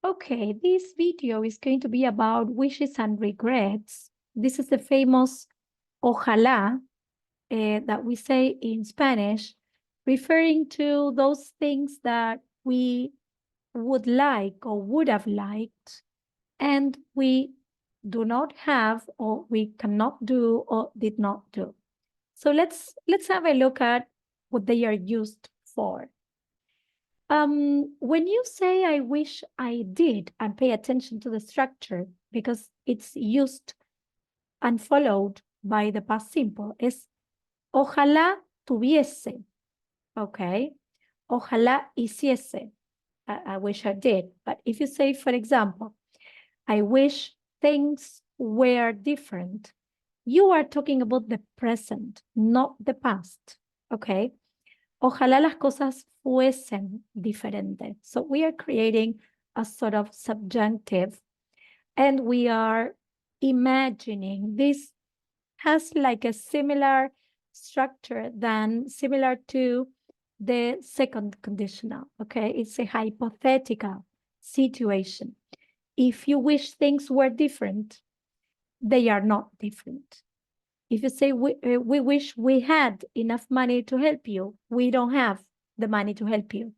Okay, this video is going to be about wishes and regrets. This is the famous ojalá that we say in Spanish, referring to those things that we would like or would have liked, and we do not have or we cannot do or did not do. So let's have a look at what they are used for. When you say I wish I did, and pay attention to the structure because it's used and followed by the past simple, es ojalá tuviese, okay? Ojalá hiciese. I wish I did. But if you say, for example, I wish things were different, you are talking about the present, not the past, okay? Ojalá las cosas fuesen diferentes. So we are creating a sort of subjunctive, and we are imagining. This has like a similar structure similar to the second conditional, okay? It's a hypothetical situation. If you wish things were different, they are not different. If you say, we wish we had enough money to help you, we don't have the money to help you.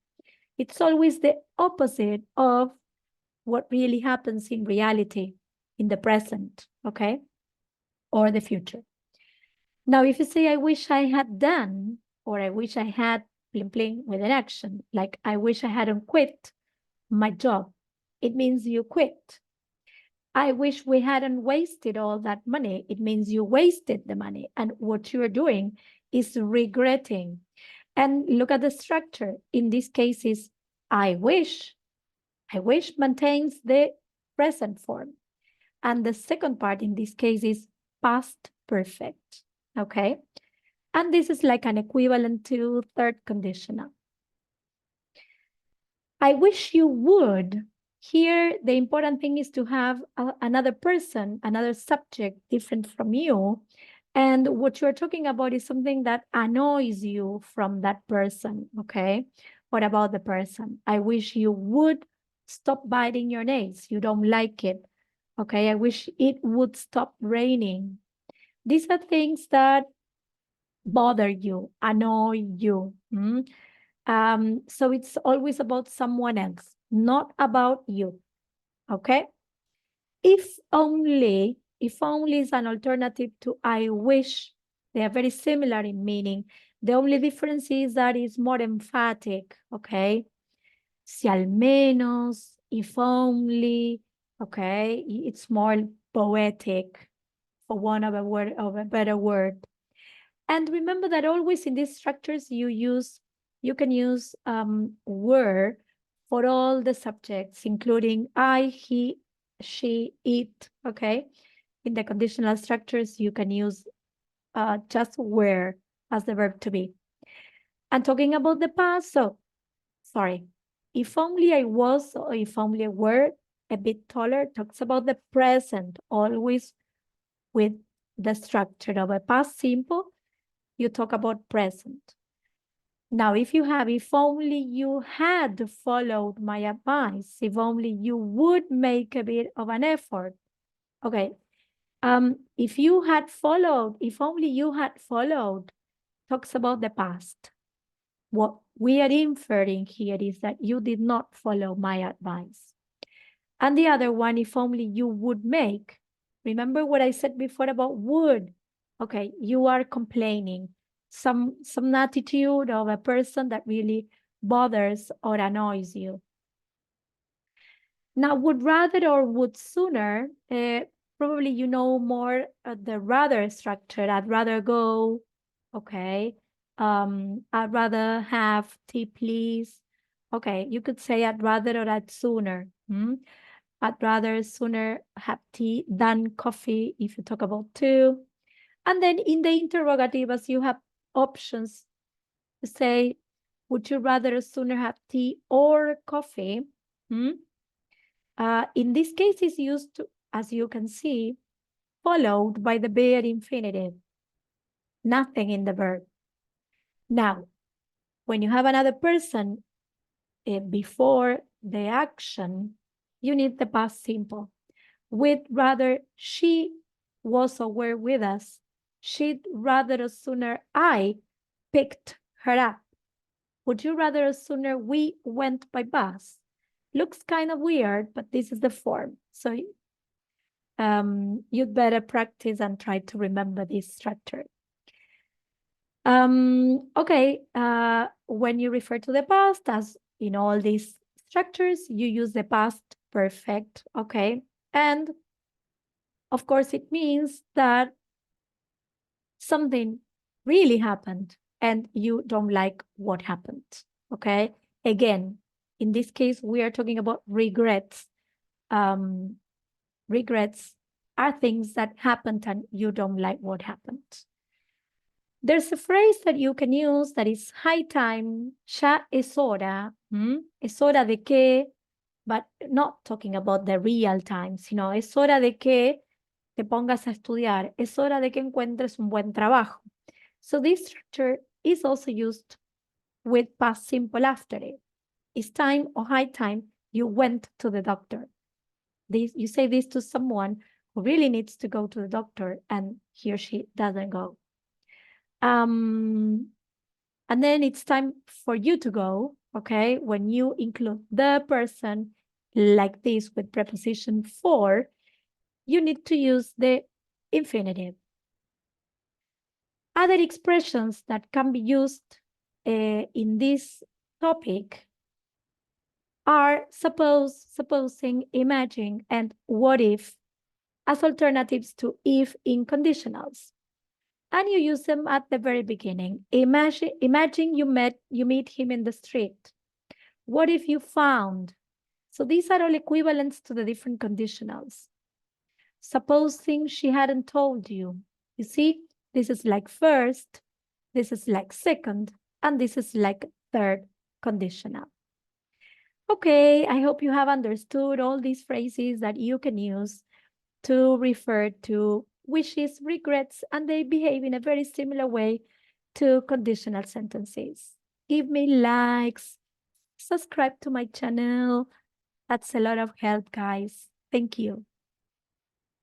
It's always the opposite of what really happens in reality, in the present, okay? Or the future. Now, if you say, I wish I had done, or I wish I had bling bling with an action, like I wish I hadn't quit my job, it means you quit. I wish we hadn't wasted all that money. It means you wasted the money. And what you're doing is regretting. And look at the structure. In this case is I wish. I wish maintains the present form. And the second part in this case is past perfect. Okay. And this is like an equivalent to third conditional. I wish you would. Here, the important thing is to have another person, another subject different from you. And what you're talking about is something that annoys you from that person, okay? What about the person? I wish you would stop biting your nails. You don't like it, okay? I wish it would stop raining. These are things that bother you, annoy you. So it's always about someone else, not about you, okay? If only is an alternative to I wish. They are very similar in meaning. The only difference is that it's more emphatic, okay? Si al menos, if only, okay? It's more poetic, for want of a better word. And remember that always in these structures you can use were for all the subjects, including I, he, she, it, okay? In the conditional structures, you can use just were as the verb to be. And talking about the past, so, sorry, if only I was, or if only I were a bit taller, talks about the present, always with the structure of a past simple, you talk about present. Now, if only you had followed my advice, if only you would make a bit of an effort. Okay. If only you had followed, talks about the past. What we are inferring here is that you did not follow my advice. And the other one, if only you would make. Remember what I said before about would. Okay, you are complaining. Some attitude of a person that really bothers or annoys you. Now, would rather or would sooner, probably you know more the rather structure. I'd rather go, okay. I'd rather have tea, please. Okay, you could say I'd rather or I'd sooner. I'd rather sooner have tea than coffee if you talk about two. And then in the interrogative, as you have options to say, would you rather sooner have tea or coffee? In this case, it's used to, as you can see, followed by the bare infinitive. Nothing in the verb. Now, when you have another person before the action, you need the past simple. We'd rather she was or were with us. She'd rather sooner I picked her up. Would you rather sooner we went by bus? Looks kind of weird, but this is the form. So you'd better practice and try to remember this structure. Okay, when you refer to the past, as in all these structures, you use the past perfect, okay? And of course, it means that something really happened and you don't like what happened, okay? Again, in this case, we are talking about regrets. Regrets are things that happened and you don't like what happened. There's a phrase that you can use that is high time, ya es hora. Es hora de que, but not talking about the real time, sino es hora de que te pongas a estudiar. Es hora de que encuentres un buen trabajo. So this structure is also used with past simple after it. It's time or high time you went to the doctor. You say this to someone who really needs to go to the doctor and he or she doesn't go. And then it's time for you to go, okay? When you include the person like this with preposition for, you need to use the infinitive. Other expressions that can be used in this topic are supposing, imagine, and what if as alternatives to if in conditionals. And you use them at the very beginning. Imagine you meet him in the street. What if you found? So these are all equivalents to the different conditionals. Supposing she hadn't told you. You see, this is like first, this is like second, and this is like third conditional. Okay, I hope you have understood all these phrases that you can use to refer to wishes, regrets, and they behave in a very similar way to conditional sentences. Give me likes, subscribe to my channel. That's a lot of help, guys. Thank you.